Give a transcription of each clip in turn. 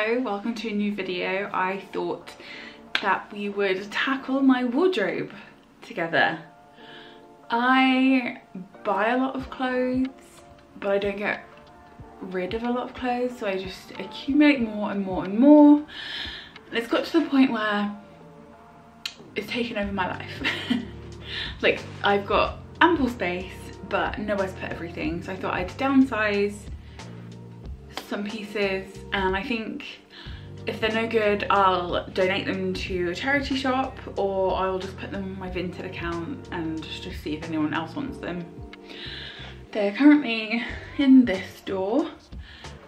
Hello, welcome to a new video. I thought that we would tackle my wardrobe together. I buy a lot of clothes, but I don't get rid of a lot of clothes, so I just accumulate more and more and more. And it's got to the point where it's taken over my life. Like, I've got ample space, but nowhere to put everything. So I thought I'd downsize some pieces, and I think if they're no good, I'll donate them to a charity shop, or I'll just put them on my Vinted account and just see if anyone else wants them. They're currently in this door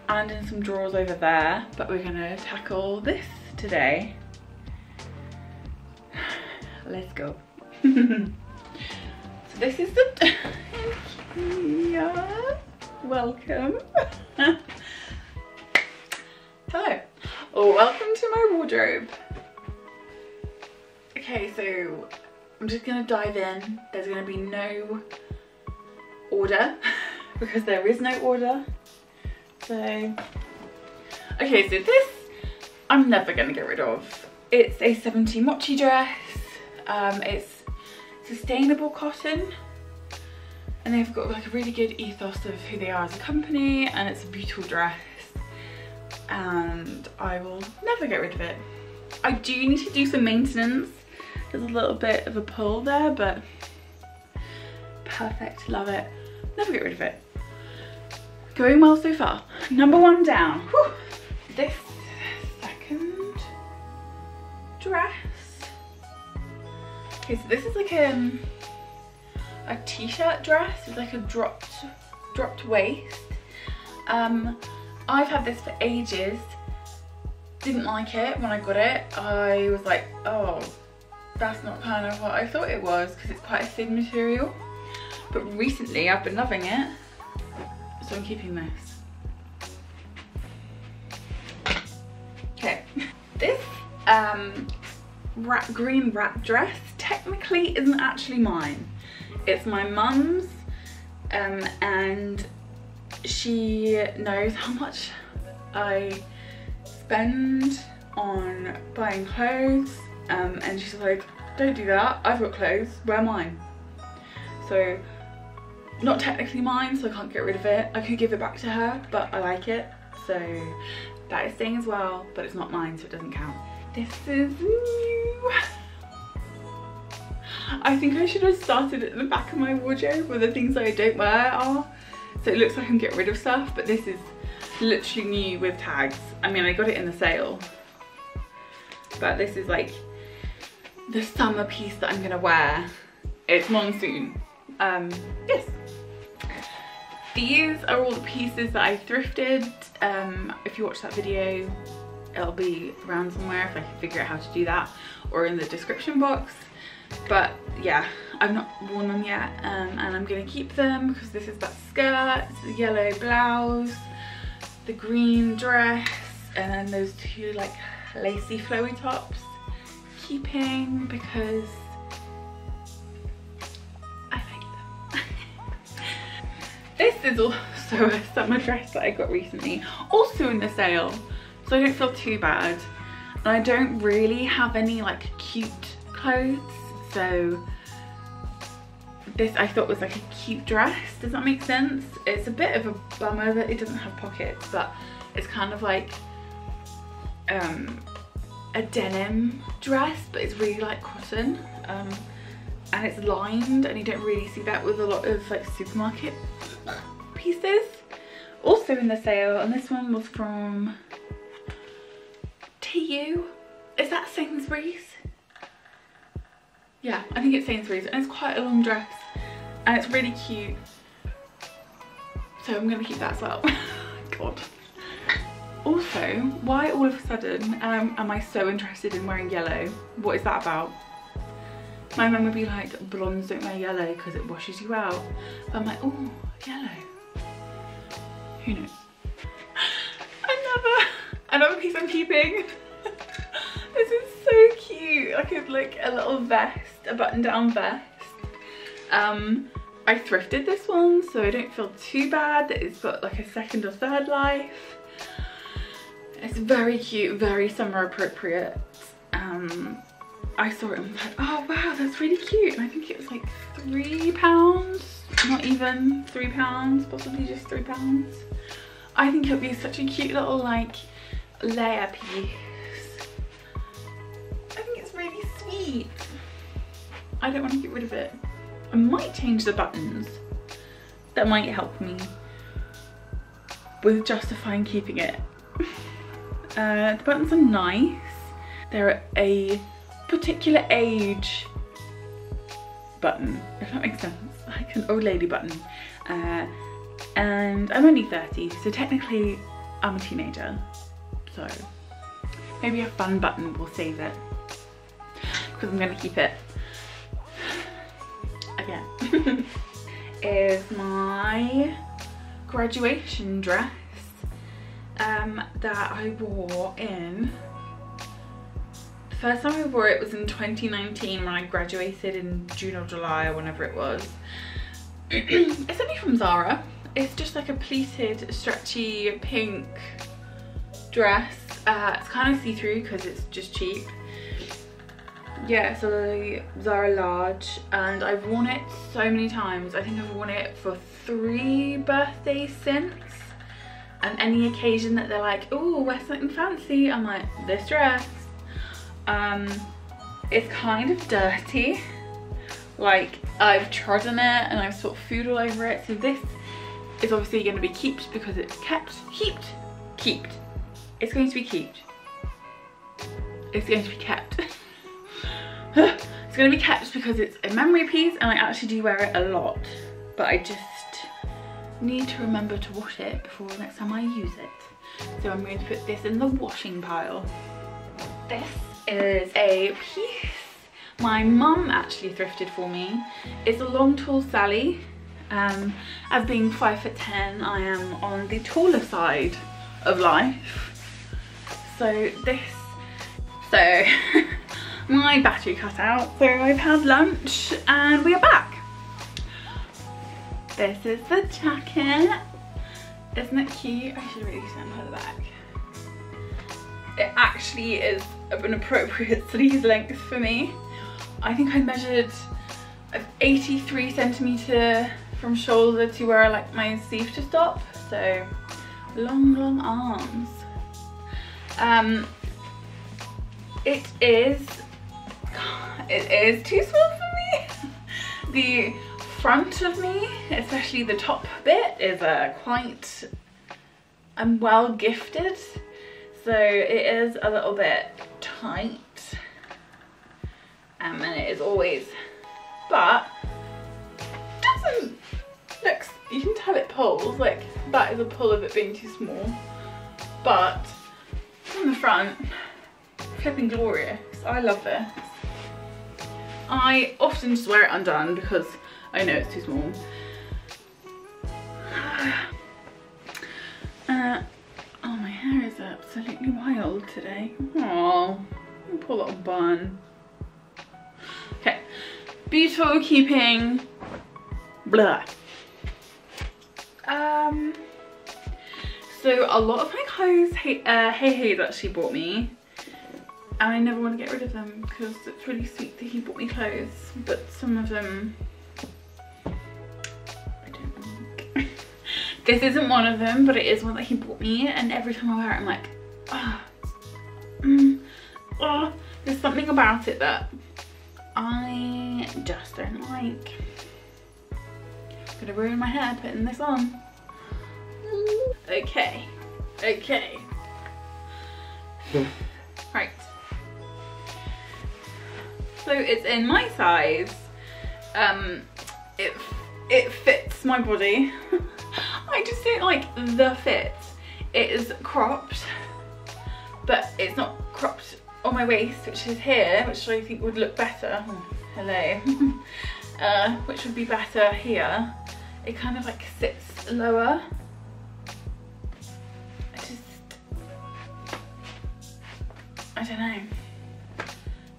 and in some drawers over there, but we're gonna tackle this today. Let's go. So this is the yeah, welcome. Hello, or welcome to my wardrobe. Okay, so I'm just gonna dive in. There's gonna be no order because there is no order. So, okay, so this I'm never gonna get rid of. It's a 70 mochi dress. It's sustainable cotton, and they've got like a really good ethos of who they are as a company, and it's a beautiful dress, and I will never get rid of it. I do need to do some maintenance. There's a little bit of a pull there, but perfect, love it. Never get rid of it. Going well so far. Number one down. Whew. This second dress. Okay, so this is like a t-shirt dress with like a dropped waist. I've had this for ages. Didn't like it when I got it. I was like, oh, that's not kind of what I thought it was, because it's quite a thin material. But recently I've been loving it, so I'm keeping this. Okay, this green wrap dress technically isn't actually mine. It's my mum's, and she knows how much I spend on buying clothes, and she's like, don't do that, I've got clothes, wear mine. So, not technically mine, so I can't get rid of it. I could give it back to her, but I like it, so that is staying as well, but it's not mine, so it doesn't count. This is new. I think I should have started at the back of my wardrobe where the things that I don't wear are. So it looks like I'm getting rid of stuff, but this is literally new with tags. I mean, I got it in the sale, but this is like the summer piece that I'm gonna wear. It's monsoon. Yes. These are all the pieces that I thrifted. If you watch that video, it'll be around somewhere if I can figure out how to do that, or in the description box. But yeah, I've not worn them yet, and I'm gonna keep them because this is that skirt, the yellow blouse, the green dress, and then those two like lacy flowy tops. Keeping because I like them. This is also a summer dress that I got recently, also in the sale, so I don't feel too bad. And I don't really have any like cute clothes, so this I thought was like a cute dress. Does that make sense? It's a bit of a bummer that it doesn't have pockets, but it's kind of like a denim dress, but it's really like cotton, and it's lined, and you don't really see that with a lot of like supermarket pieces. Also in the sale, and this one was from TU. Is that Sainsbury's? Yeah, I think it's Sainsbury's, and it's quite a long dress, and it's really cute, so I'm gonna keep that as well. God. Also, why all of a sudden am I so interested in wearing yellow? What is that about? My mum would be like, blondes don't wear yellow because it washes you out. But I'm like, oh, yellow. Who knows? Another piece I'm keeping. This is so cute. Like a little vest, a button-down vest. I thrifted this one, so I don't feel too bad that it's got like a second or third life. It's very cute, very summer appropriate. I saw it and was like, oh wow, that's really cute. And I think it was like £3, not even £3, possibly just £3. I think it would be such a cute little like layer piece. I think it's really sweet. I don't want to get rid of it. I might change the buttons. That might help me with justifying keeping it. The buttons are nice. They're a particular age button, if that makes sense, like an old lady button. And I'm only 30, so technically I'm a teenager. So maybe a fun button will save it, because I'm gonna keep it. Again, is my graduation dress that I wore in. The first time I wore it was in 2019 when I graduated in June or July or whenever it was. It's only from Zara. It's just like a pleated, stretchy pink dress. It's kind of see-through because it's just cheap. Yeah, it's a Zara large, and I've worn it so many times. I think I've worn it for 3 birthdays since. And any occasion that they're like, oh, wear something fancy, I'm like, this dress. It's kind of dirty. Like, I've trodden it and I've sort of food all over it. So this is obviously going to be kept because it's kept. It's going to be kept. It's going to be kept. It's going to be kept because it's a memory piece and I actually do wear it a lot. But I just need to remember to wash it before the next time I use it. So I'm going to put this in the washing pile. This is a piece my mum actually thrifted for me. It's a long tall Sally. As being 5'10", I am on the taller side of life. So my battery cut out, so I've had lunch and we are back. This is the jacket. Isn't it cute? I should really stand by the back. It actually is of an appropriate sleeve length for me. I think I measured 83 centimetre from shoulder to where I like my sleeve to stop. So long arms. It is too small for me. The front of me, especially the top bit, is quite well gifted, so it is a little bit tight, and it is always, but doesn't look, you can tell it pulls, like that is a pull of it being too small, but from the front, flipping glorious. I love this. I often just wear it undone because I know it's too small. Oh, my hair is absolutely wild today. Oh, poor little bun. Okay, beautiful keeping. Blah. So a lot of my clothes, Hey actually bought me. And I never want to get rid of them because it's really sweet that he bought me clothes, but some of them I don't like. This isn't one of them, but it is one that he bought me, and every time I wear it I'm like, oh, there's something about it that I just don't like. I'm gonna ruin my hair putting this on. Okay. Right. So it's in my size. It fits my body. I just don't like the fit. It is cropped, but it's not cropped on my waist, which is here, which I think would look better. Oh, hello. Which would be better here. It kind of like sits lower. I don't know.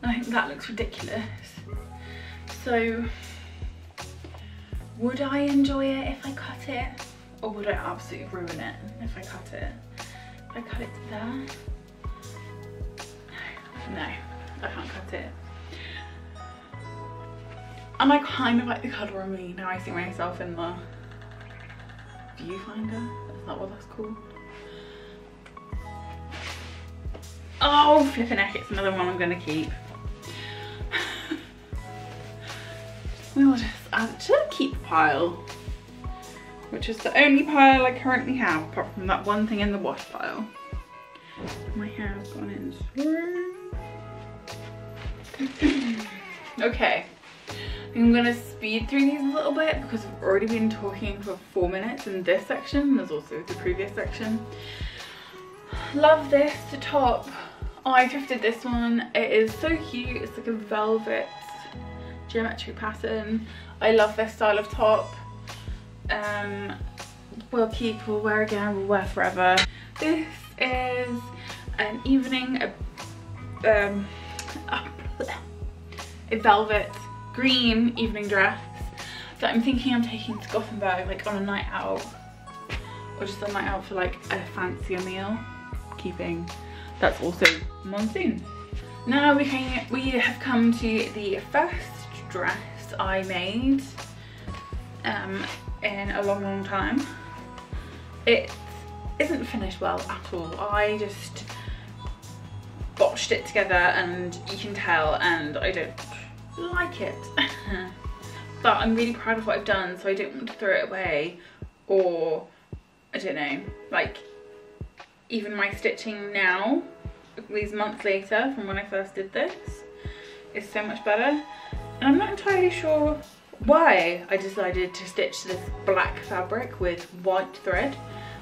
I think that looks ridiculous. So, would I enjoy it if I cut it? Or would I absolutely ruin it if I cut it? I cut it there. No, I can't cut it. And I kind of like the colour on me. Now I see myself in the viewfinder. Is that what that's called? Oh, flipping heck, it's another one I'm gonna keep. We'll just add to the keep pile, which is the only pile I currently have, apart from that one thing in the wash pile. My hair's gone in through. Okay, I'm gonna speed through these a little bit because I've already been talking for 4 minutes in this section. There's also the previous section. Love this top. Oh, I thrifted this one. It is so cute. It's like a velvet geometric pattern. I love this style of top. We'll keep, we'll wear again, we'll wear forever. This is an evening, a velvet green evening dress that I'm thinking I'm taking to Gothenburg, like on a night out, or just a night out for like a fancier meal. Keeping, that's also monsoon. Now we have come to the first dress I made in a long time. It isn't finished well at all. I just botched it together and you can tell, and I don't like it. But I'm really proud of what I've done, so I don't want to throw it away, or I don't know, like even my stitching now, these months later from when I first did this, is so much better. And I'm not entirely sure why I decided to stitch this black fabric with white thread,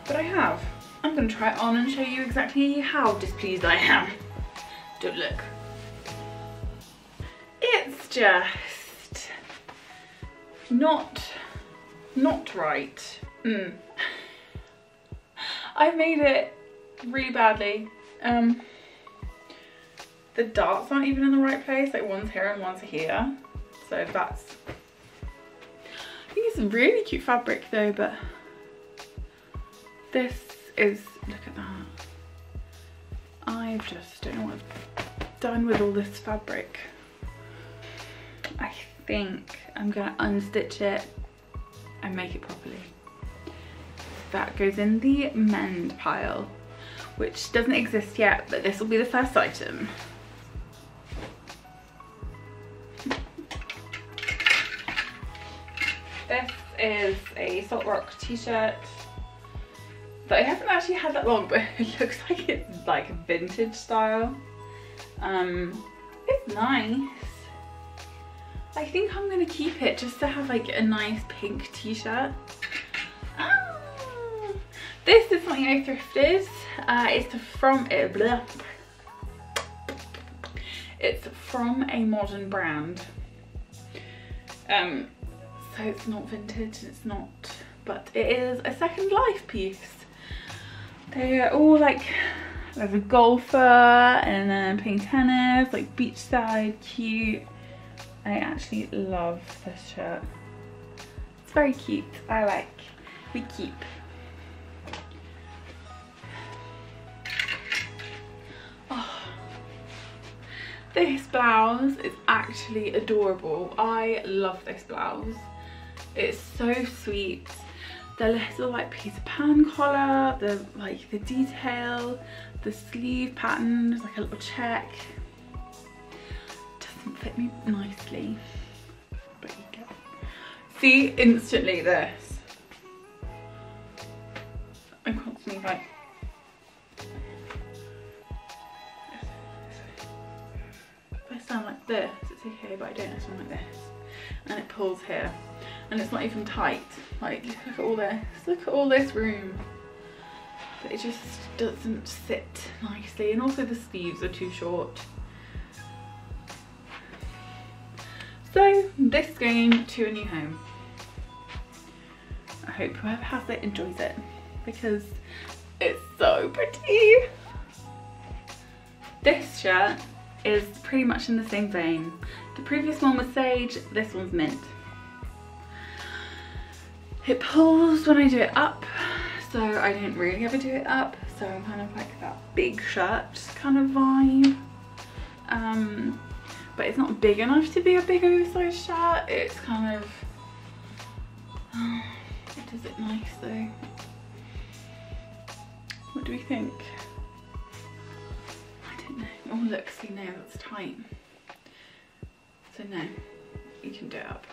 but I have. I'm going to try it on and show you exactly how displeased I am. Don't look. It's just not right. I made it really badly. The darts aren't even in the right place, like one's here and one's here, so that's, I think it's a really cute fabric though, but this is, look at that, I just don't know what I've done with all this fabric. I think I'm gonna unstitch it and make it properly. That goes in the mend pile, which doesn't exist yet, but this will be the first item. This is a Salt Rock t-shirt that I haven't actually had that long, but it looks like it's like vintage style. It's nice. I think I'm gonna keep it just to have like a nice pink t-shirt. This is something I thrifted. It's from a modern brand. So it's not vintage, it's not, but it is a Second Life piece. They are all like, there's a golfer and then playing tennis, like beachside, cute. I actually love this shirt. It's very cute. I like, we keep. Oh, this blouse is actually adorable. I love this blouse. It's so sweet. The little like Peter Pan collar, the detail, the sleeve pattern, there's like a little check. Doesn't fit me nicely, but you get it. See instantly this. I'm constantly like, if I sound like this, it's okay, but I don't sound like this. And it pulls here. And it's not even tight. Like, look at all this. Look at all this room. But it just doesn't sit nicely. And also the sleeves are too short. So this is going to a new home. I hope whoever has it enjoys it, because it's so pretty. This shirt is pretty much in the same vein. The previous one was sage, this one's mint. It pulls when I do it up, so I don't really ever do it up, so so I'm kind of like that big shirt kind of vibe. But it's not big enough to be a big oversized shirt. It's kind of, it does it nice though. What do we think? I don't know. Oh look, see now that's tight. So no, you can do it up.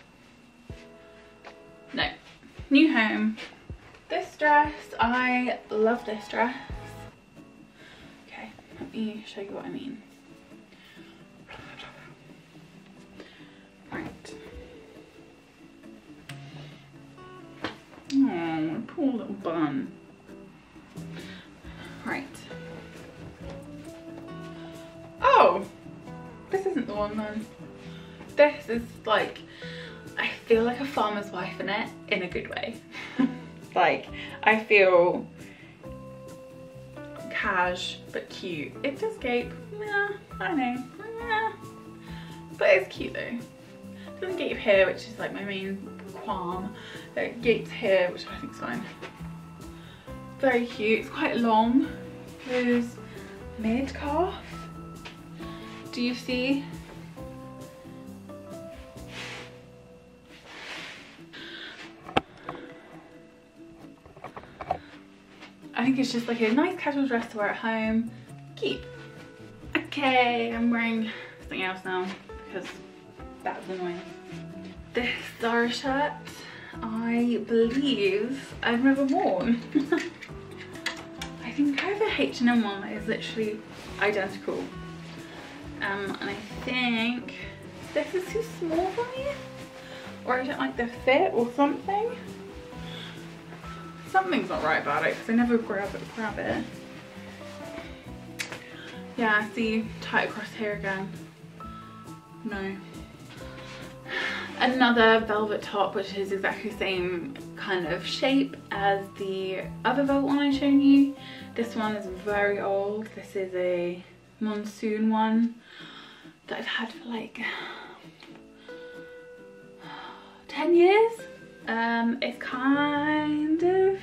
No, new home. This dress, I love this dress. Okay, let me show you what I mean. Right. Oh, poor little bun. Right. Oh, this isn't the one then. This is like, I feel like a farmer's wife in it, in a good way. Like, I feel cash but cute. It does gape, yeah, I know, yeah. But it's cute though. It doesn't gape here, which is like my main qualm. It gapes here, which I think is fine. Very cute. It's quite long. Goes mid calf. Do you see? I think it's just like a nice casual dress to wear at home. Cute. Okay, I'm wearing something else now because that's annoying. This Zara shirt, I believe I've never worn. I think I have a H&M one that is literally identical. And I think this is too small for me, or I don't like the fit or something. Something's not right about it because I never grab it. Yeah, see, tight across here again. No. Another velvet top, which is exactly the same kind of shape as the other velvet one I've shown you. This one is very old. This is a monsoon one that I've had for like 10 years. It's kind of,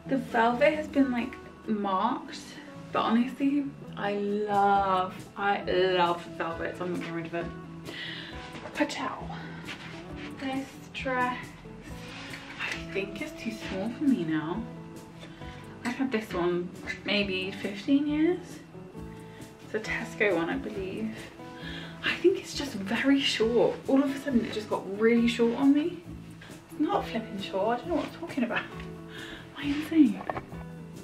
the velvet has been like marked, but honestly I love velvet, so I'm not getting rid of it. Patel. This dress I think is too small for me now. I've had this one maybe 15 years. It's a Tesco one, I believe. I think it's just very short. All of a sudden it just got really short on me. Not flipping short, I don't know what I'm talking about. Am I insane?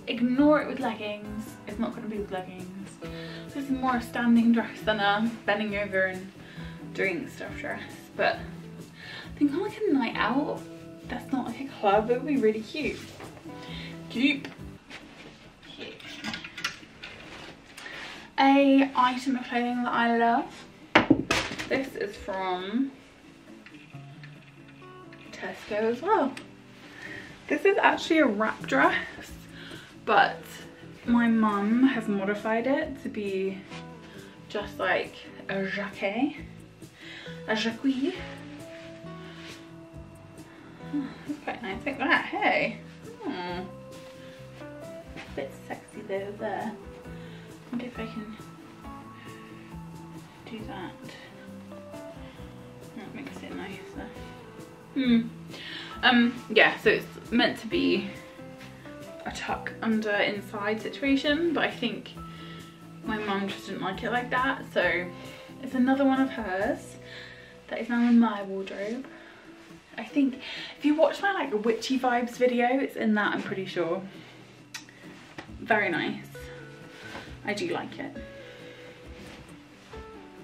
Ignore it with leggings. It's not going to be with leggings. This is more a standing dress than a bending over and doing stuff dress. But I think on like a night out, that's not like a club, it would be really cute. Cute. A item of clothing that I love. This is from Tesco as well. This is actually a wrap dress, but my mum has modified it to be just like a jacket, a jacquie. That's quite nice like that, hey? A bit sexy though there. I wonder if I can do that. That makes it nicer. Yeah, so it's meant to be a tuck under inside situation, but I think my mum just didn't like it like that, so it's another one of hers that is now in my wardrobe. I think if you watch my like witchy vibes video, it's in that, I'm pretty sure. Very nice. I do like it.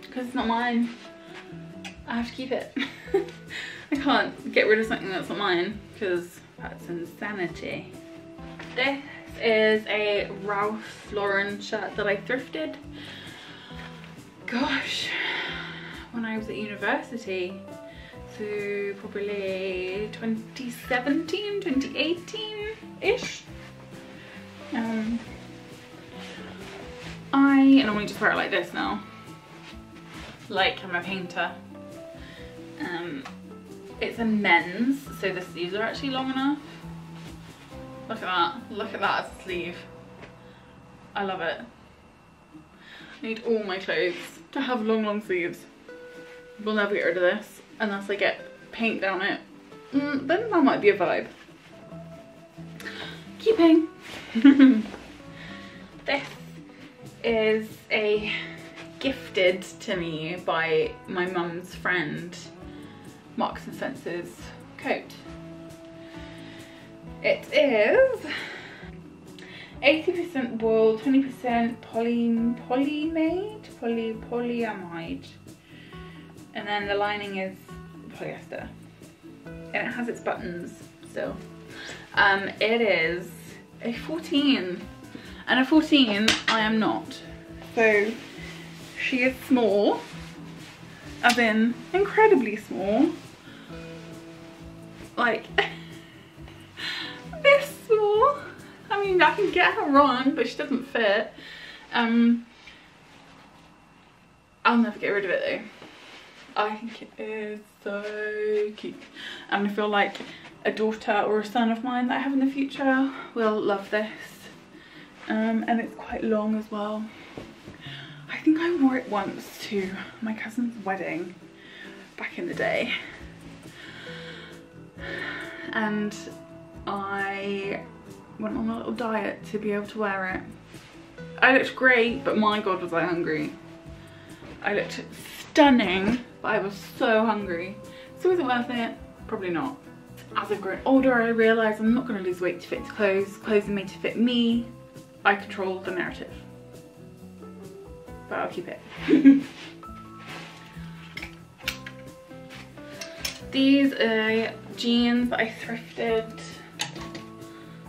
Because it's not mine. I have to keep it. I can't get rid of something that's not mine because that's insanity. This is a Ralph Lauren shirt that I thrifted. Gosh, when I was at university. So probably 2017, 2018-ish. I normally just wear it like this now. Like I'm a painter. It's a men's, so the sleeves are actually long enough. Look at that as a sleeve. I love it. I need all my clothes to have long sleeves. We'll never get rid of this unless I get paint down it. Then that might be a vibe. Keeping. This is a gifted to me by my mum's friend, Marks and Spencer's coat. It is 80% wool, 20% polyamide, and then the lining is polyester, and it has its buttons still. It is a 14, and a 14 I am not, so she is small, as in incredibly small, like this small. I mean, I can get her on, but she doesn't fit. I'll never get rid of it though. I think it is so cute, and I feel like a daughter or a son of mine that I have in the future will love this. And it's quite long as well. I think I wore it once to my cousin's wedding back in the day, and I went on a little diet to be able to wear it. I looked great, but my god was I hungry. I looked stunning, but I was so hungry. So is it worth it? Probably not. As I've grown older, I realise I'm not going to lose weight to fit into clothes. Clothes are made to fit me. I control the narrative. But I'll keep it. These are jeans that I thrifted.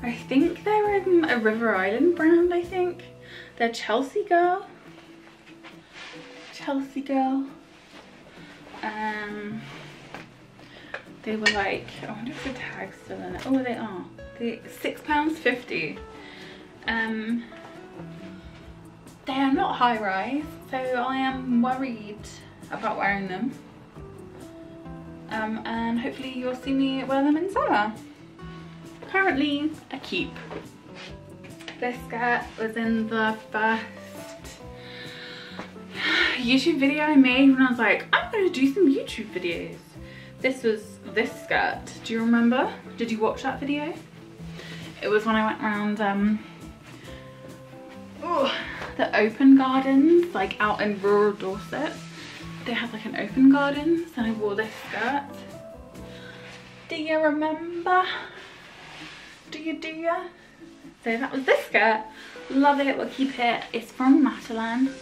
I think they're in a River Island brand, I think. They're Chelsea Girl. Chelsea Girl. They were like, I wonder if the tag's still in it. Oh, they are. They're £6.50. They are not high rise, so I am worried about wearing them. And hopefully you'll see me wear them in summer. Currently a keep. This skirt was in the first YouTube video I made when I was like, I'm gonna do some YouTube videos. This was this skirt. Do you remember? Did you watch that video? It was when I went around the open gardens, like out in rural Dorset. They had like an open garden, so I wore this skirt. Do you remember? Do you? So that was this skirt. Love it, we'll keep it. It's from Matalan,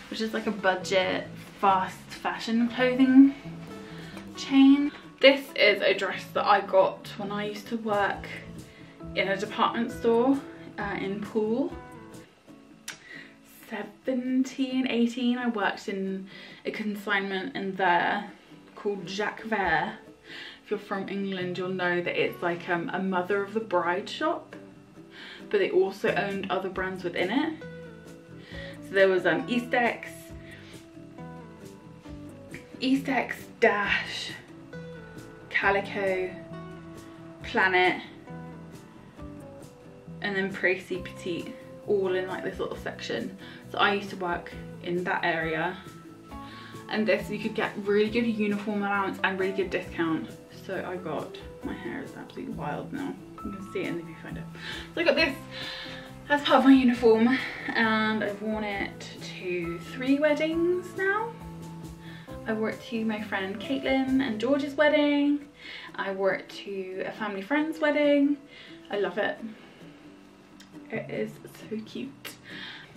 which is like a budget, fast fashion clothing chain. This is a dress that I got when I used to work in a department store in Poole. 17, 18, I worked in a consignment in there called Jacques Vert. If you're from England, you'll know that it's like a mother of the bride shop, but they also owned other brands within it. So there was Eastex, Dash, Calico, Planet, and then Précy Petite, all in like this little section. So I used to work in that area, and this you could get really good uniform allowance and really good discount. So I got, my hair is absolutely wild now, you can see it in the viewfinder. So I got this as part of my uniform, and I've worn it to 3 weddings now. I wore it to my friend Caitlin and George's wedding. I wore it to a family friend's wedding. I love it. It is so cute.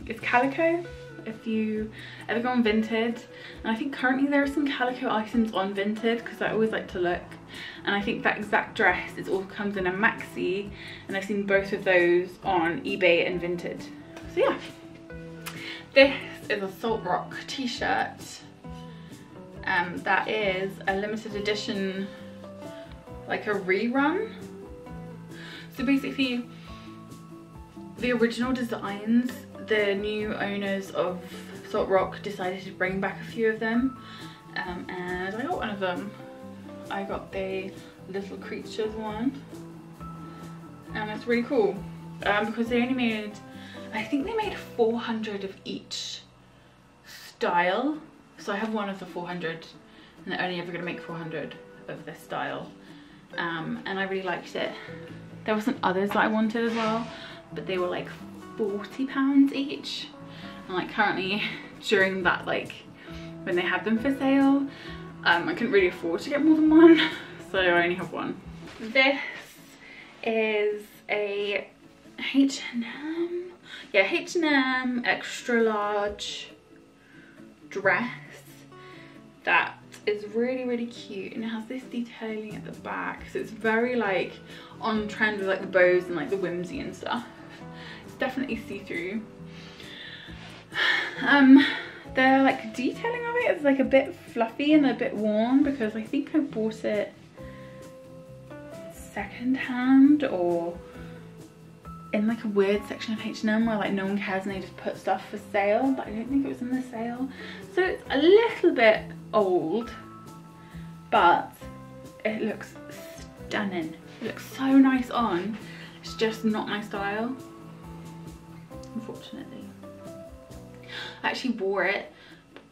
It's calico if you ever go on Vinted, and I think currently there are some calico items on Vinted because I always like to look, and I think that exact dress all comes in a maxi, and I've seen both of those on eBay and Vinted. So yeah, this is a Salt Rock t-shirt. That is a limited edition, like a rerun. So basically the original designs, the new owners of Salt Rock decided to bring back a few of them, and I got one of them. I got the Little Creatures one, and it's really cool because they only made I think they made 400 of each style. So I have one of the 400 and they're only ever going to make 400 of this style. And I really liked it. There were some others that I wanted as well, but they were like £40 each. And like currently during that, like when they had them for sale, I couldn't really afford to get more than one, so I only have one. This is a H&M, yeah, H&M extra large dress that is really cute, and it has this detailing at the back, so it's very like on trend with like the bows and like the whimsy and stuff. It's definitely see-through. The like detailing of it is like a bit fluffy and a bit worn because I think I bought it second hand or in like a weird section of H&M where like no one cares and they just put stuff for sale, but I don't think it was in the sale. So it's a little bit old, but it looks stunning. It looks so nice on. It's just not my style, unfortunately. I actually wore it.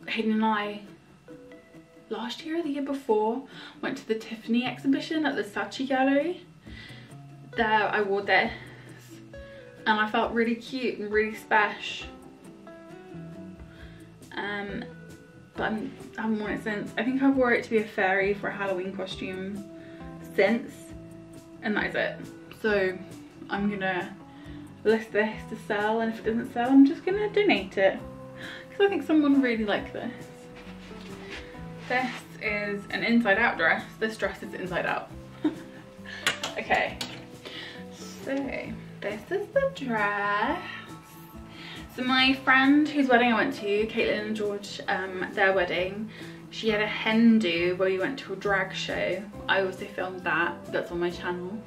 Hayden and I, last year or the year before, went to the Tiffany exhibition at the Saatchi Gallery. There I wore this and I felt really cute and really special. But I haven't worn it since. I think I wore it to be a fairy for a Halloween costume since, and that is it. So I'm gonna list this to sell, and if it doesn't sell I'm just gonna donate it because I think someone would really like this. This is an inside out dress. This dress is inside out. Okay, so this is the dress. So my friend whose wedding I went to, Caitlin and George, their wedding, she had a hen do where we went to a drag show. I also filmed that, that's on my channel.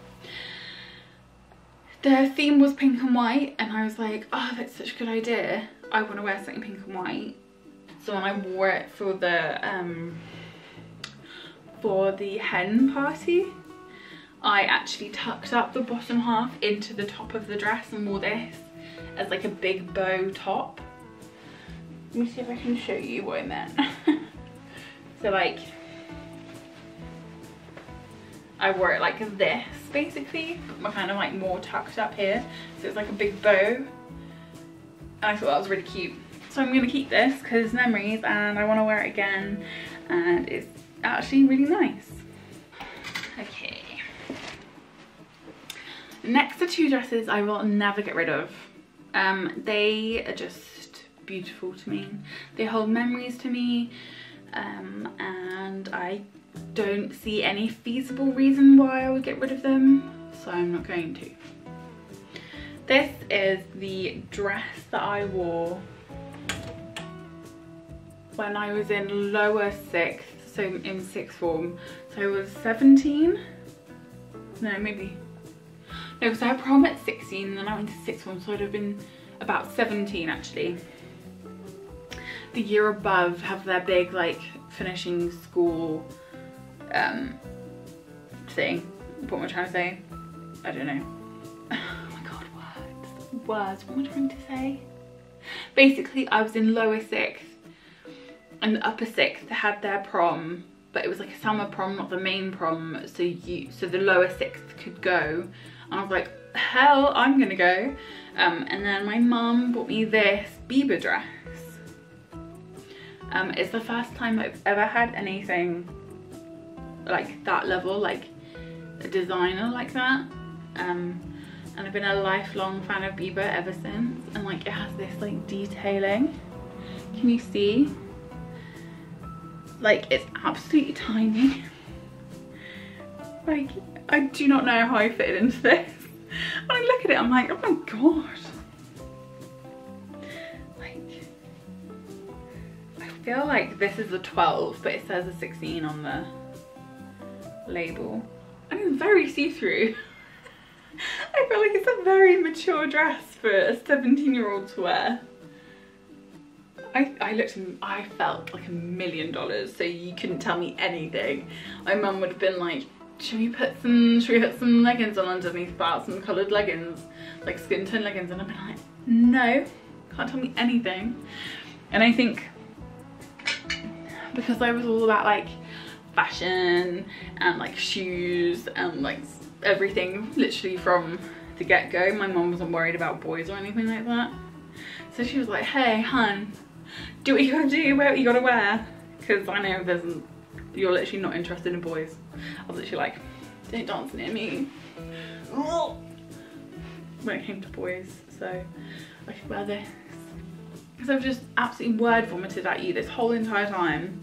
The theme was pink and white and I was like, oh, that's such a good idea. I want to wear something pink and white. So when I wore it for the hen party, I actually tucked up the bottom half into the top of the dress and wore this as like a big bow top. Let me see if I can show you what I meant. So like, I wore it like this basically, but kind of like more tucked up here. So it's like a big bow. And I thought that was really cute. So I'm gonna keep this because memories and I wanna wear it again and it's actually really nice. Okay. Next are two dresses I will never get rid of. They are just beautiful to me. They hold memories to me, and I don't see any feasible reason why I would get rid of them, so I'm not going to. This is the dress that I wore when I was in lower sixth, so in sixth form. So I was 17, no maybe, no, because I had prom at 16 and then I went to sixth form, so I'd have been about 17 actually. The year above have their big like finishing school thing. What am I trying to say? I don't know. Oh my god, words, what am I trying to say? Basically I was in lower sixth and the upper sixth had their prom, but it was like a summer prom, not the main prom, so the lower sixth could go. And I was like, hell, I'm gonna go. And then my mum bought me this Bieber dress. It's the first time I've ever had anything like that level, like a designer like that. And I've been a lifelong fan of Bieber ever since. And like it has this like detailing. Can you see? Like it's absolutely tiny. Like I do not know how I fit into this. When I look at it, I'm like, oh my god. Like, I feel like this is a 12, but it says a 16 on the label. And it's very see-through. I feel like it's a very mature dress for a 17-year-old to wear. I looked and I felt like $1 million, so you couldn't tell me anything. My mum would have been like, should we put some leggings on underneath that, some coloured leggings, like skin tone leggings, and I've been like, No, can't tell me anything. And I think because I was all about like fashion and like shoes and like everything literally from the get-go, my mum wasn't worried about boys or anything like that. So she was like, hey hun, do what you gotta do, wear what you gotta wear, because I know you're literally not interested in boys. I was literally like, don't dance near me when it came to boys, so I could wear this. Because I've just absolutely word vomited at you this whole entire time.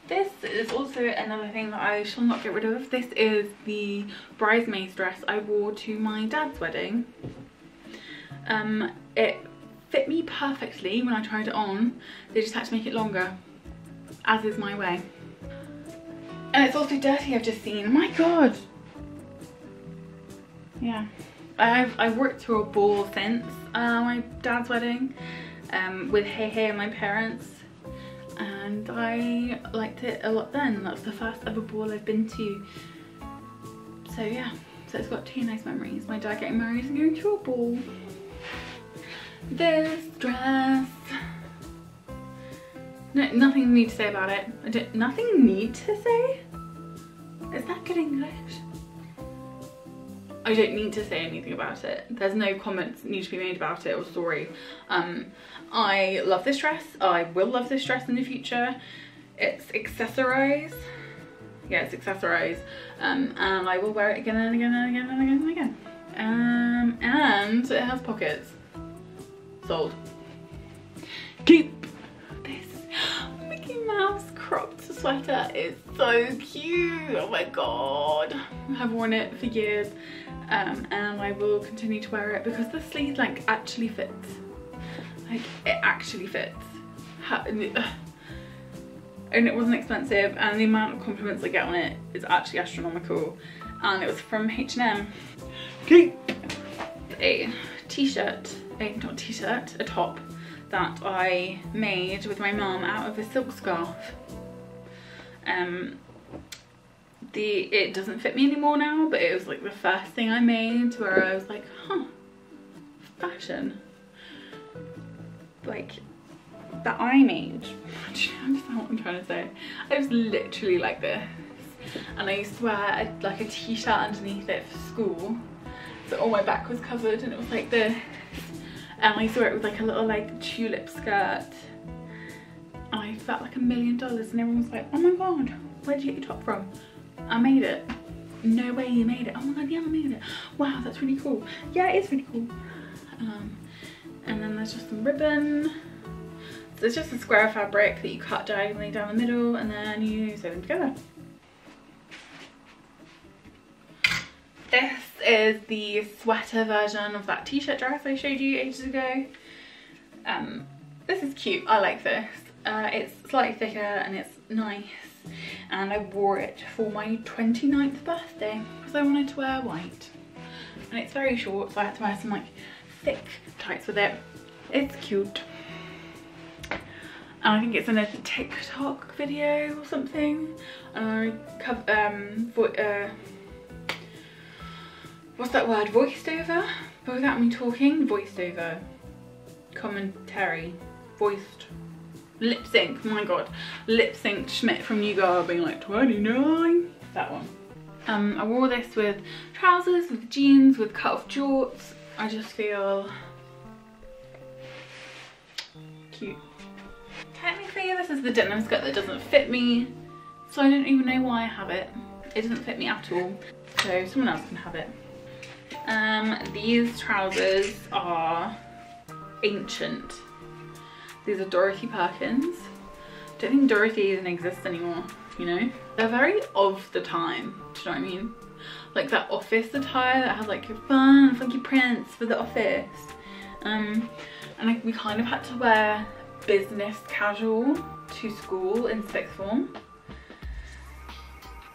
This is also another thing that I shall not get rid of. This is the bridesmaid's dress I wore to my dad's wedding. It fit me perfectly when I tried it on. They just had to make it longer, as is my way. And it's also dirty, I've just seen. My god! Yeah. I've worked through a ball since my dad's wedding with Hey and my parents. And I liked it a lot then. That's the first ever ball I've been to. So yeah, so it's got two nice memories. My dad getting married and going to a ball. This dress. No, nothing need to say about it. Nothing need to say? Is that good English? I don't need to say anything about it. There's no comments need to be made about it or story. I love this dress. I will love this dress in the future. It's accessorized. Yeah, it's accessorized. And I will wear it again and again and again and again and again. And it has pockets. Sold. Keep. This Mickey Mouse cropped sweater is so cute. Oh my god. I've worn it for years. And I will continue to wear it because the sleeve like actually fits. Like it actually fits. And it wasn't expensive, and the amount of compliments I get on it is actually astronomical. And it was from H&M. Okay. A t-shirt, not t-shirt, a top that I made with my mum out of a silk scarf. It doesn't fit me anymore now, but it was like the first thing I made where I was like, huh, fashion. Like, that I made. Do you understand what I'm trying to say? I was literally like this. And I used to wear like a t-shirt underneath it for school. So all my back was covered and it was like this. And I used to wear it with like a little like tulip skirt. And I felt like $1 million, and everyone was like, oh my god, where'd you get your top from? I made it. No way you made it. Oh my god, yeah, I made it. Wow, that's really cool. Yeah, it is really cool. And then there's just some ribbon. So it's just a square fabric that you cut diagonally down the middle and then you sew them together. This is the sweater version of that t-shirt dress I showed you ages ago. This is cute. I like this. It's slightly thicker and it's nice. And I wore it for my 29th birthday because I wanted to wear white. And it's very short, so I had to wear some like thick tights with it. It's cute. And I think it's in a TikTok video or something. What's that word? Voiced over? But without me talking, voiced over. Commentary. Voiced. Lip sync, my god. Lip synced Schmidt from New Girl being like 29. That one. I wore this with trousers, with jeans, with cut off jorts. I just feel cute. Technically this is the denim skirt that doesn't fit me, so I don't even know why I have it. It doesn't fit me at all, so someone else can have it. These trousers are ancient. These are Dorothy Perkins. I don't think Dorothy even exists anymore, you know? They're very of the time, do you know what I mean? Like that office attire that has like your fun, funky prints for the office. And we kind of had to wear business casual to school in 6th form.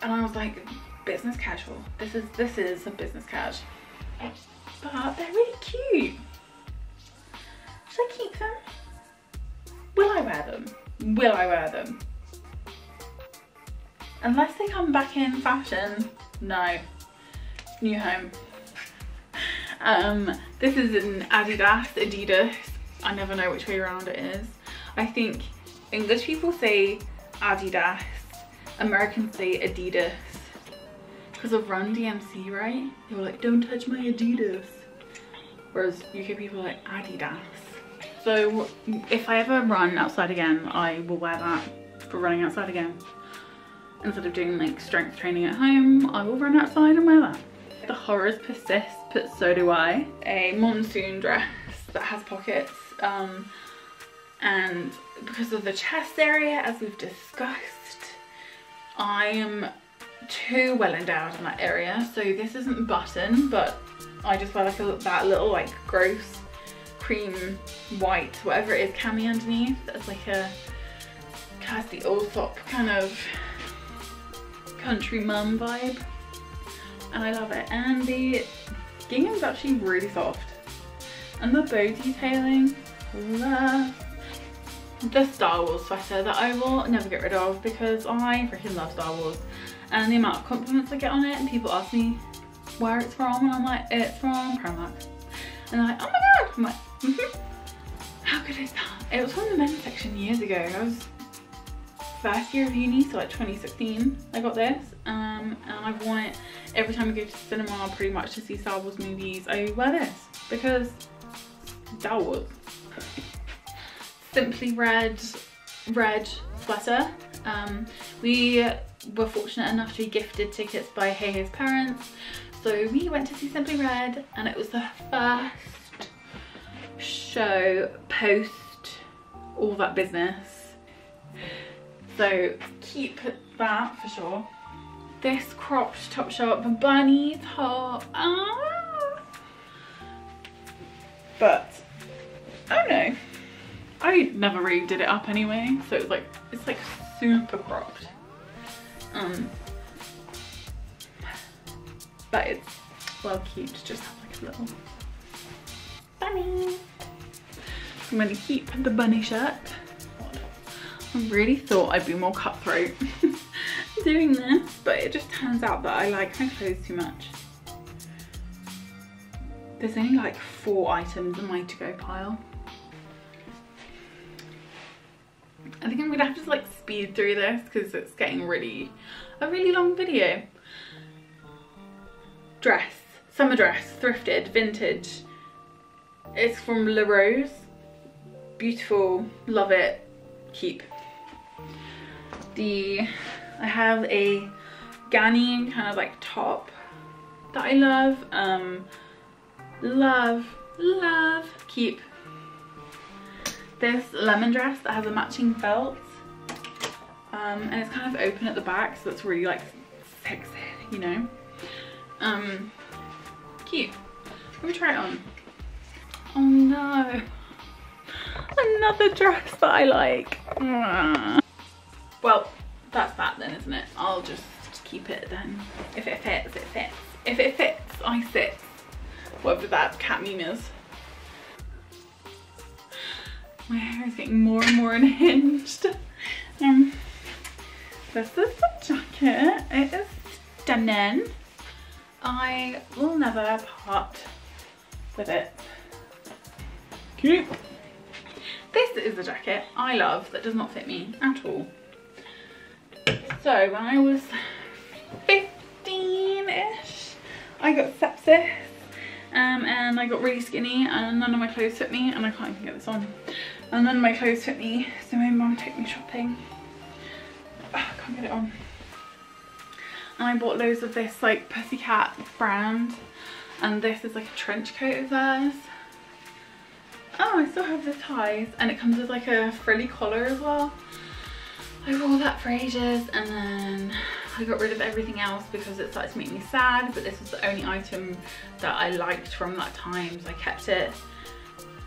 And I was like, business casual? This is a business cash. But they're really cute. Should I keep them? Will I wear them? Will I wear them? Unless they come back in fashion, no. New home. This is an Adidas. I never know which way around it is. I think English people say Adidas, Americans say Adidas. Because of Run DMC, right? They were like, don't touch my Adidas. Whereas UK people are like Adidas. So if I ever run outside again, I will wear that for running outside again. Instead of doing like strength training at home, I will run outside and wear that. The horrors persist, but so do I. A monsoon dress that has pockets. And because of the chest area, as we've discussed, I am too well endowed in that area. So this isn't button, but I just wear like that little like gross cream white, whatever it is, cami underneath. That's like a Kirsty Allsop kind of country mum vibe, and I love it. And the gingham's actually really soft, and the bow detailing, love. The Star Wars sweater that I will never get rid of because I freaking love Star Wars, and the amount of compliments I get on it, and people ask me where it's from, and I'm like, it's from Primark, and they're like, oh my god. I'm like, how good is that? It was from the men's section years ago. I was first year of uni, so like 2016 I got this, and I've worn it every time I go to the cinema pretty much to see Star Wars movies. I wear this because Star Wars. Simply Red sweater. We were fortunate enough to be gifted tickets by Hey's parents, so we went to see Simply Red, and it was the first show post all that business, so keep that for sure. This cropped Topshop bunny top, but I don't know, I never really did it up anyway, so it's like super cropped, but it's well cute to just have like a little bunny. I'm gonna keep the bunny shirt. I really thought I'd be more cutthroat doing this, but it just turns out that I like my clothes too much. There's only like 4 items in my to-go pile. I think I'm gonna have to like speed through this because it's getting a really long video. Dress, summer dress, thrifted, vintage. It's from La Rose. Beautiful, love it, keep. I have a Ghanaian kind of like top that I love, love, keep. This lemon dress that has a matching belt, and it's kind of open at the back, so it's really like sexy, you know. Cute. Let me try it on. Oh no, another dress that I like. Well, that's that then, isn't it? I'll just keep it then. If it fits, it fits. If it fits, I sit. Whatever that cat meme is. My hair is getting more and more unhinged. This is the jacket. It is stunning. I will never part with it. Cute. This is the jacket I love that does not fit me at all. So when I was 15-ish, I got sepsis, and I got really skinny, and none of my clothes fit me, and I can't even get this on. And none of my clothes fit me, so my mum took me shopping. I can't get it on. And I bought loads of this like Pussycat brand, and this is like a trench coat of theirs. Oh, I still have the ties, and it comes with like a frilly collar as well. I wore that for ages, and then I got rid of everything else because it started to make me sad, but this was the only item that I liked from that time, so I kept it.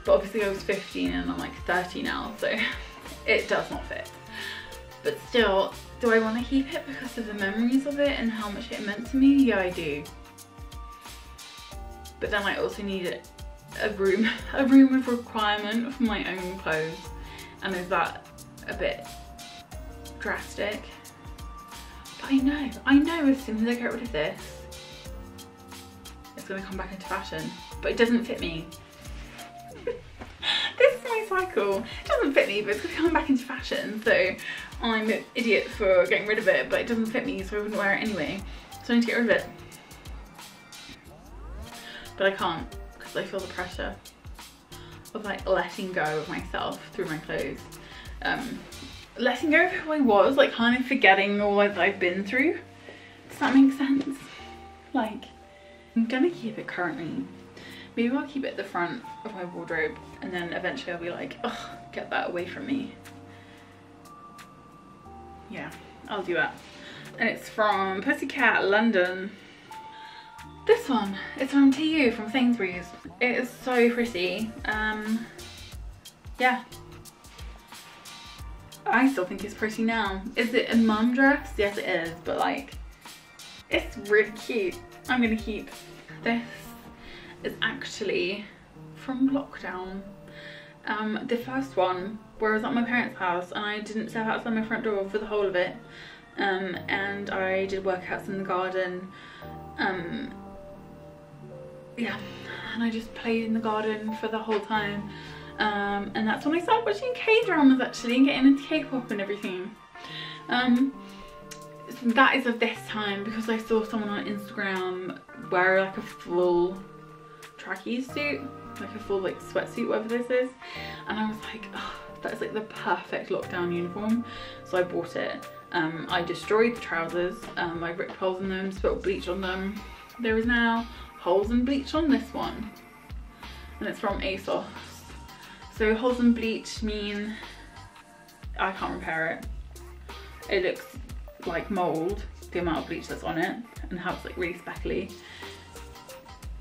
But obviously I was 15 and I'm like 30 now, so it does not fit. But still, do I want to keep it because of the memories of it and how much it meant to me? Yeah, I do. But then I also need a room of requirement for my own clothes, and is that a bit drastic? But I know as soon as I get rid of this, it's gonna come back into fashion, but it doesn't fit me. This is my cycle. It doesn't fit me, but it's gonna come back into fashion, so I'm an idiot for getting rid of it, but it doesn't fit me, so I wouldn't wear it anyway. So I need to get rid of it. But I can't, because I feel the pressure of like letting go of myself through my clothes. Letting go of who I was, like kind of forgetting all that I've been through. Does that make sense? Like, I'm gonna keep it currently. Maybe I'll keep it at the front of my wardrobe, and then eventually I'll be like, ugh, get that away from me. Yeah, I'll do that. And it's from Pussycat London. This one is from TU, from Sainsbury's. It is so pretty. Yeah. I still think it's pretty now. Is it a mum dress? Yes it is, but like, it's really cute. I'm gonna keep this. Is actually from lockdown. The first one, where I was at my parents' house and I didn't step outside my front door for the whole of it. And I did workouts in the garden. Yeah, and I just played in the garden for the whole time. And that's when I started watching K-dramas actually, and getting into K-pop and everything. So that is of this time, because I saw someone on Instagram wear like a full trackie suit, like a full like sweatsuit, whatever this is, and I was like, oh, that is like the perfect lockdown uniform. So I bought it. I destroyed the trousers. I ripped holes in them, spilled bleach on them. There is now holes and bleach on this one, and it's from ASOS. So holes and bleach mean I can't repair it. It looks like mold, the amount of bleach that's on it, and how it's like really speckly.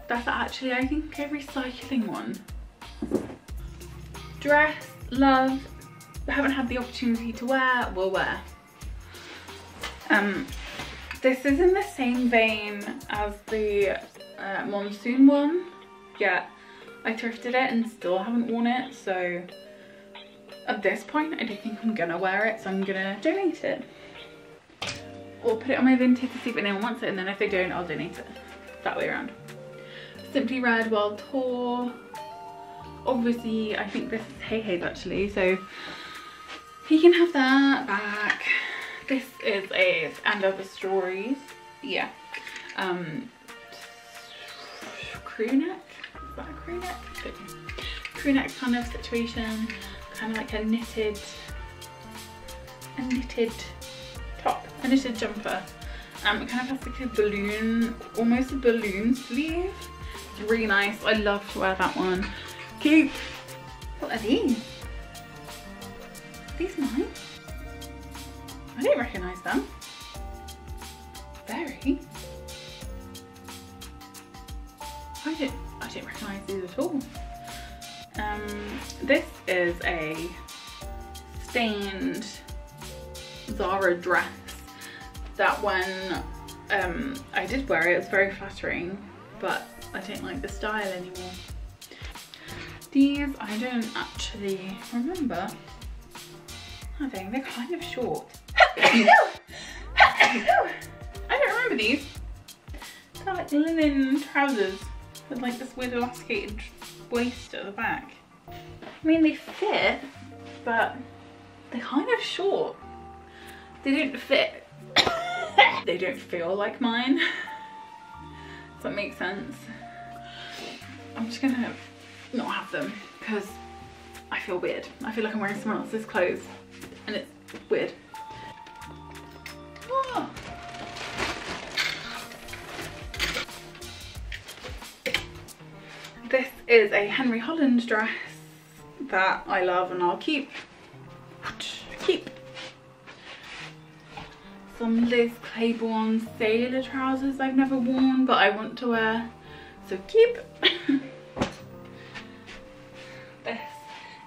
That's actually, I think, a recycling one. Dress, love, haven't had the opportunity to wear, will wear. This is in the same vein as the monsoon one, yet I thrifted it and still haven't worn it, so at this point I don't think I'm gonna wear it, so I'm gonna donate it. Or put it on my Vinted to see if anyone wants it, and then if they don't, I'll donate it. That way around. Simply Red World Tour. Obviously, I think this is Hey Hey's actually, so he can have that back. This is a And Other Stories. Yeah. Crew neck? Is that a crew neck? Crew neck kind of situation. Kind of like a knitted top, a knitted jumper. It kind of has like a balloon, almost a balloon sleeve. It's really nice. I love to wear that one. Cute. What are these? Are these mine? I don't recognise them. Very. I don't recognise these at all. This is a stained Zara dress that when I did wear it was very flattering, but I don't like the style anymore. These I don't actually remember having. They're kind of short. I don't remember these. They're like linen trousers with like this weird elasticated waist at the back. I mean, they fit, but they're kind of short. They don't fit. They don't feel like mine. Does that make sense? I'm just gonna not have them because I feel weird. I feel like I'm wearing someone else's clothes and it's weird. Oh. This is a Henry Holland dress that I love and I'll keep. Some Liz Claiborne sailor trousers I've never worn but I want to wear, so keep. This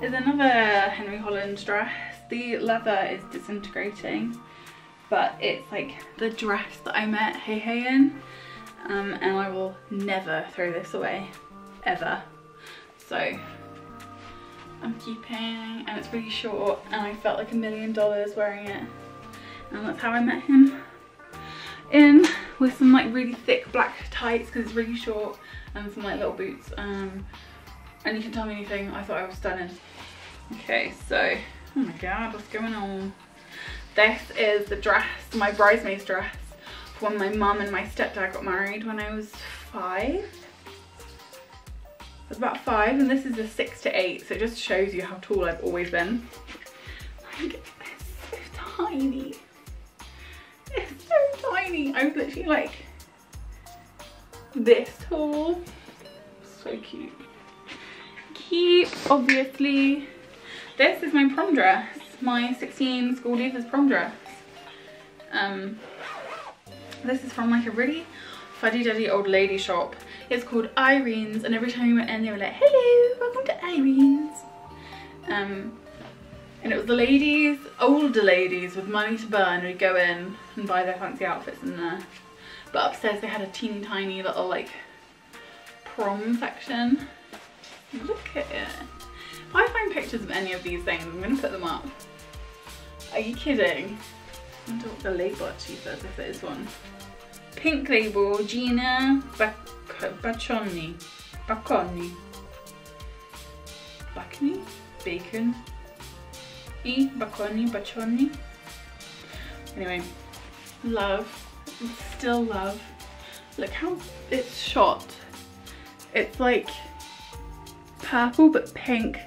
is another Henry Holland dress. The leather is disintegrating, but it's like the dress that I met Hey Hey in, and I will never throw this away, ever. So I'm keeping, and it's really short and I felt like $1 million wearing it, and that's how I met him in with some like really thick black tights because it's really short, and some like little boots. And you can tell me anything, I thought I was stunning. Okay, so, oh my god, what's going on? This is the dress, my bridesmaid's dress, for when my mum and my stepdad got married when I was 5. I was about 5, and this is a 6 to 8, so it just shows you how tall I've always been. Like, it's so tiny. It's so tiny. I was literally like this tall. So cute. Cute, obviously. This is my prom dress. My 16 school divas prom dress. This is from like a really fuddy-duddy old lady shop. It's called Irene's, and every time we went in they were like, hello, welcome to Irene's. And it was the ladies, older ladies with money to burn, who'd go in and buy their fancy outfits in there. But upstairs they had a teeny tiny little like prom section. Look at it. If I find pictures of any of these things, I'm gonna put them up. Are you kidding? I wonder what the label actually says, if it is one. Pink label, Gina Bacconi. Bacon. Bacconi. Anyway, love, still love. Look how it's shot. It's like purple but pink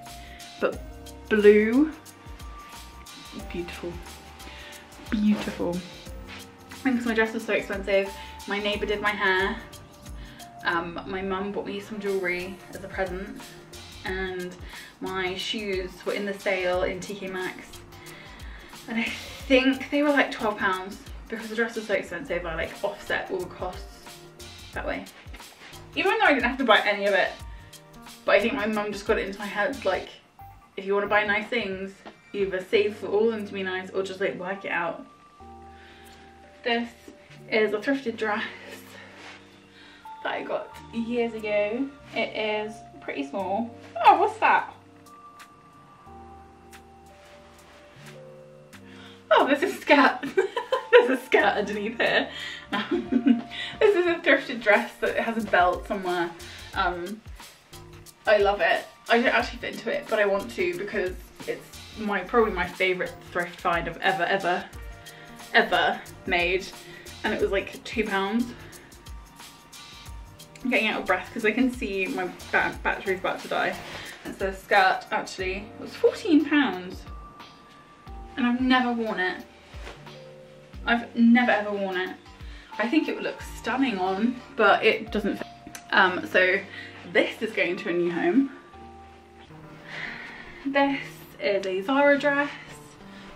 but blue. Beautiful, beautiful. And because my dress was so expensive, my neighbour did my hair. My mum bought me some jewellery as a present, and my shoes were in the sale in TK Maxx, and I think they were like £12 because the dress was so expensive. I like offset all the costs that way, even though I didn't have to buy any of it. But I think my mum just got it into my head, like, if you want to buy nice things, either save for all of them to be nice or just like work it out. This is a thrifted dress that I got years ago. It is pretty small. Oh, what's that? Oh, there's a skirt. There's a skirt underneath here. This is a thrifted dress that has a belt somewhere. I love it. I don't actually fit into it, but I want to because it's probably my favourite thrift find I've ever made, and it was like £2. I'm getting out of breath because I can see my battery's about to die. And so the skirt actually was £14, and I've never worn it. I've never ever worn it. I think it would look stunning on, but it doesn't fit. So this is going to a new home. This is a Zara dress,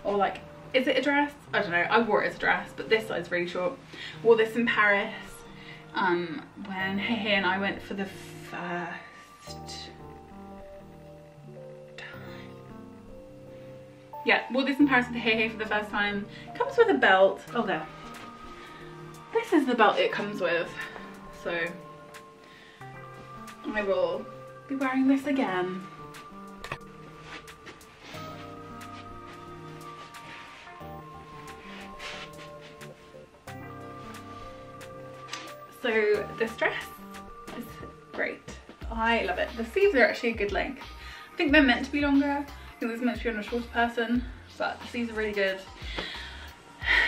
or like, is it a dress? I don't know, I wore it as a dress, but this side's really short. Wore this in Paris when Hey and I went for the first time. Yeah, wore this in Paris with Hey for the first time. Comes with a belt. Oh, there. This is the belt it comes with. So I will be wearing this again. So this dress is great. I love it. The sleeves are actually a good length. I think they're meant to be longer. I think this is meant to be on a shorter person, but the sleeves are really good.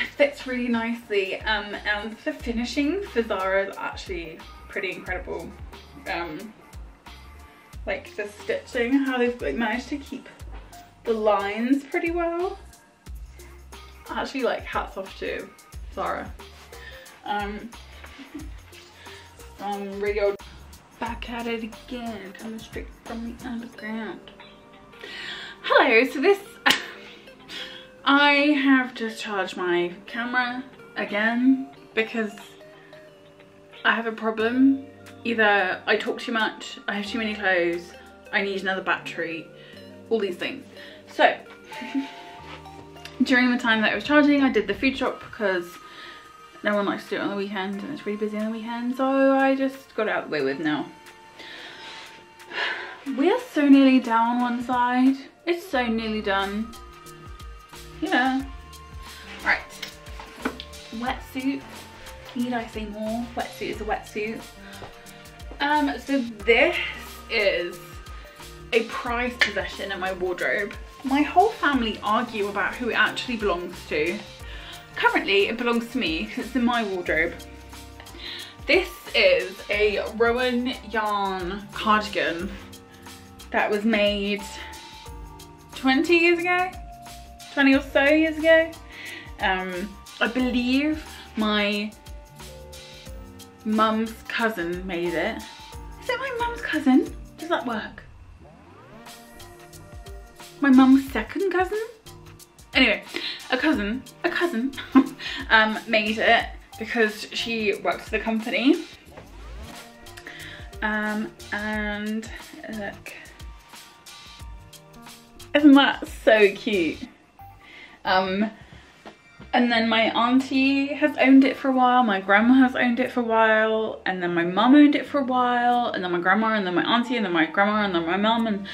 It fits really nicely, and the finishing for Zara is actually pretty incredible. Like the stitching, how they've like managed to keep the lines pretty well. Actually, like, hats off to Zara. Really old. Back at it again, coming straight from the underground. Hello, so this, I have just charged my camera again because I have a problem. Either I talk too much, I have too many clothes, I need another battery, all these things. So, during the time that I was charging, I did the food shop because no one likes to do it on the weekend and it's really busy on the weekend, so I just got it out of the way with now. We're so nearly down one side. It's so nearly done. Yeah. Right. Wetsuit. Need I say more? Wetsuit is a wetsuit. So this is a prized possession in my wardrobe. My whole family argue about who it actually belongs to. Currently it belongs to me because it's in my wardrobe. This is a Rowan yarn cardigan that was made 20 years ago, 20 or so years ago. I believe my mum's cousin made it. Is it my mum's cousin? Does that work? My mum's second cousin? Anyway, a cousin made it because she works for the company. And look, isn't that so cute? And then my auntie has owned it for a while, my grandma has owned it for a while, and then my mum owned it for a while, and then my grandma, and then my auntie, and then my grandma, and then my mum, and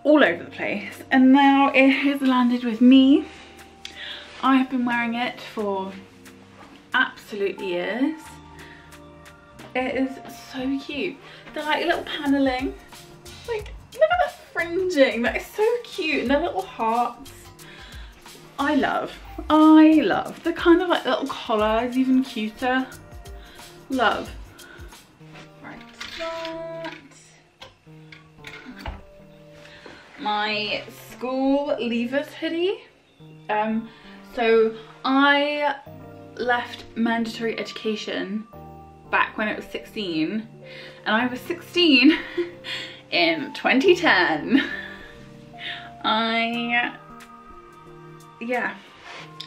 all over the place. And now it has landed with me. I have been wearing it for absolute years. It is so cute. They're like little paneling. Like, look at the fringing. That is so cute. And the little hearts. I love the kind of like little collar is even cuter. Love. Right, that. My school leavers hoodie. So I left mandatory education back when it was 16, and I was 16 in 2010. Yeah,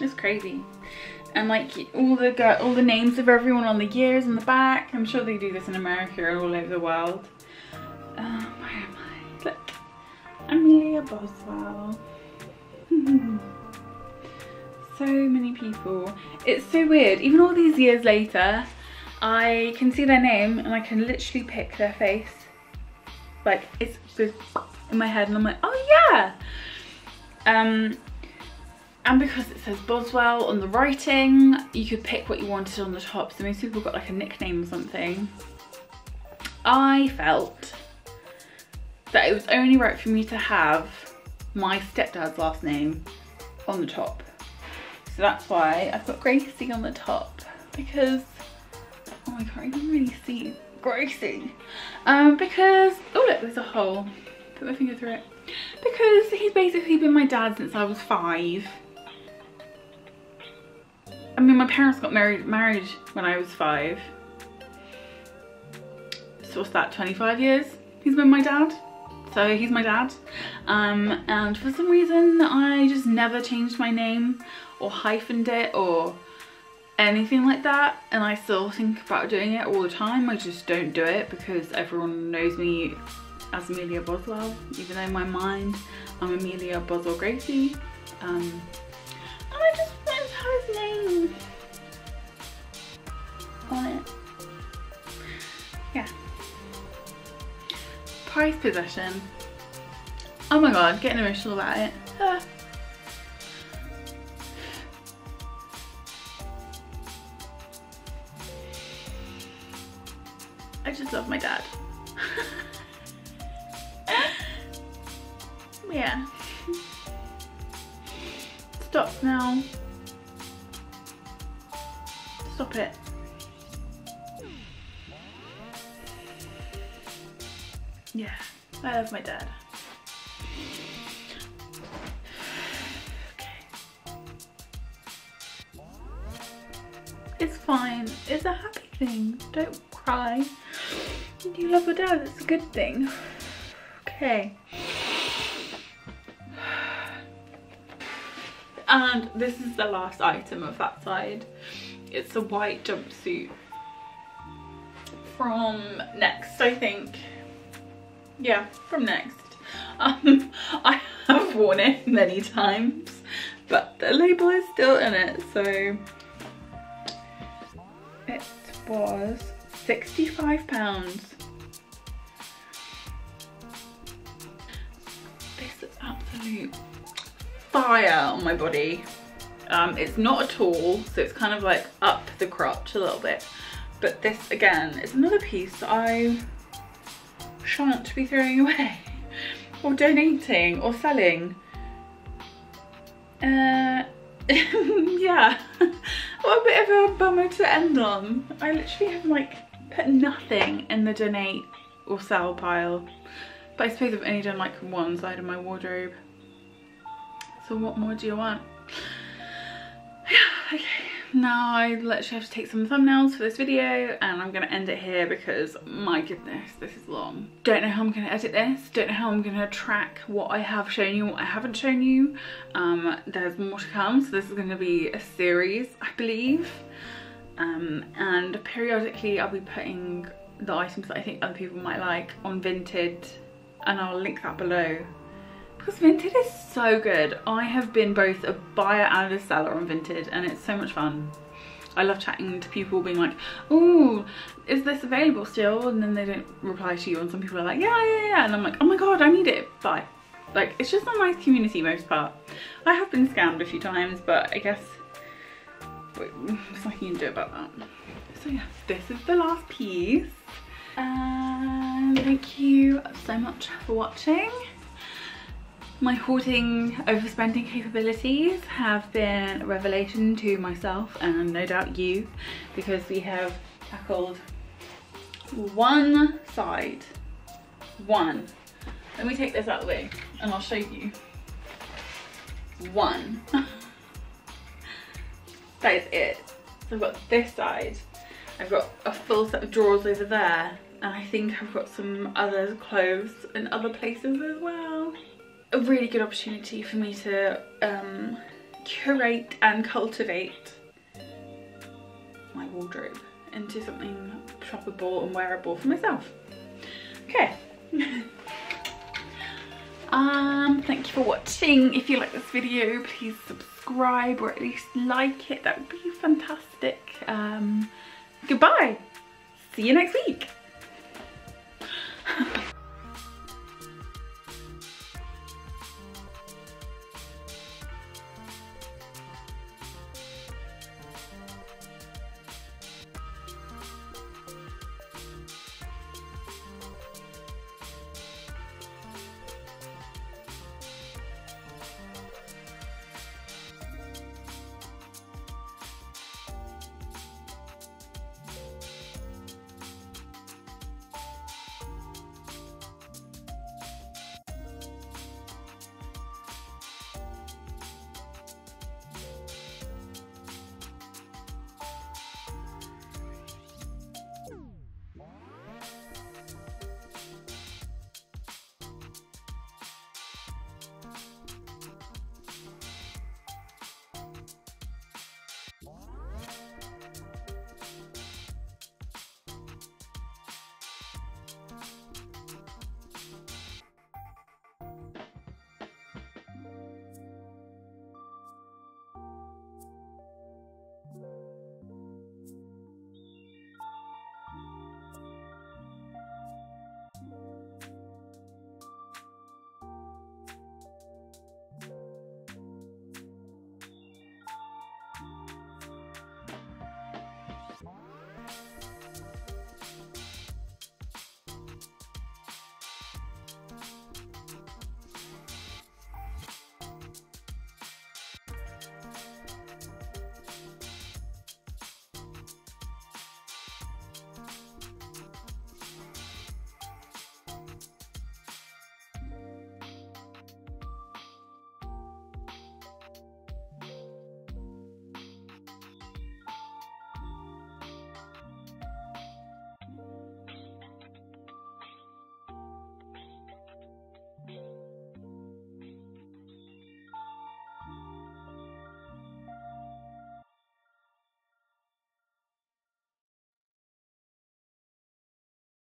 it's crazy. And like all the names of everyone on the years in the back. I'm sure they do this in America and all over the world. Where am I? Look, ameliaboswell. So many people. It's so weird. Even all these years later, I can see their name and I can literally pick their face. Like, it's just in my head and I'm like, oh yeah. And because it says Boswell on the writing, you could pick what you wanted on the top. So most people got like a nickname or something. I felt that it was only right for me to have my stepdad's last name on the top. So that's why I've got Gracie on the top, because, oh, I can't even really see Gracie. Because, oh look, there's a hole. Put my finger through it. Because he's basically been my dad since I was 5. I mean, my parents got married when I was 5. So what's that, 25 years he's been my dad? So he's my dad. And for some reason, I just never changed my name or hyphened it or anything like that. And I still think about doing it all the time. I just don't do it because everyone knows me as Amelia Boswell, even though in my mind I'm Amelia Boswell Gracie. And I just wanted to have his name on it. Yeah. Prized possession. Oh my god, getting emotional about it. I just love my dad. Yeah. Stop now. Stop it. Yeah, I love my dad. Okay. It's fine. It's a happy thing. Don't cry. You love your dad. It's a good thing. Okay. And this is the last item of that side. It's a white jumpsuit from Next, I think. Yeah, from Next. I have worn it many times, but the label is still in it, so it was £65. This is absolute fire on my body. It's not a tall, so it's kind of like up the crotch a little bit. But this, again, is another piece that I shan't be throwing away or donating or selling. Yeah, what a bit of a bummer to end on. I literally have like put nothing in the donate or sell pile, but I suppose I've only done like one side of my wardrobe, so what more do you want? Yeah, okay, now I literally have to take some thumbnails for this video, and I'm gonna end it here because my goodness, this is long. Don't know how I'm gonna edit this, don't know how I'm gonna track what I have shown you, what I haven't shown you. There's more to come, so this is gonna be a series, I believe. And periodically I'll be putting the items that I think other people might like on Vinted, and I'll link that below. Because Vinted is so good. I have been both a buyer and a seller on Vinted, and it's so much fun. I love chatting to people being like, oh, is this available still? And then they don't reply to you, and some people are like, yeah. And I'm like, oh my god, I need it, bye. Like, it's just a nice community most part. I have been scammed a few times, but I guess there's nothing you can do about that. So yeah, this is the last piece. And thank you so much for watching. My hoarding, overspending capabilities have been a revelation to myself and no doubt you, because we have tackled one side. One. Let me take this out of the way and I'll show you. One. That is it. So I've got this side. I've got a full set of drawers over there, and I think I've got some other clothes in other places as well. A really good opportunity for me to curate and cultivate my wardrobe into something shoppable and wearable for myself. Okay. Thank you for watching. If you like this video, please subscribe or at least like it. That would be fantastic. Goodbye. See you next week.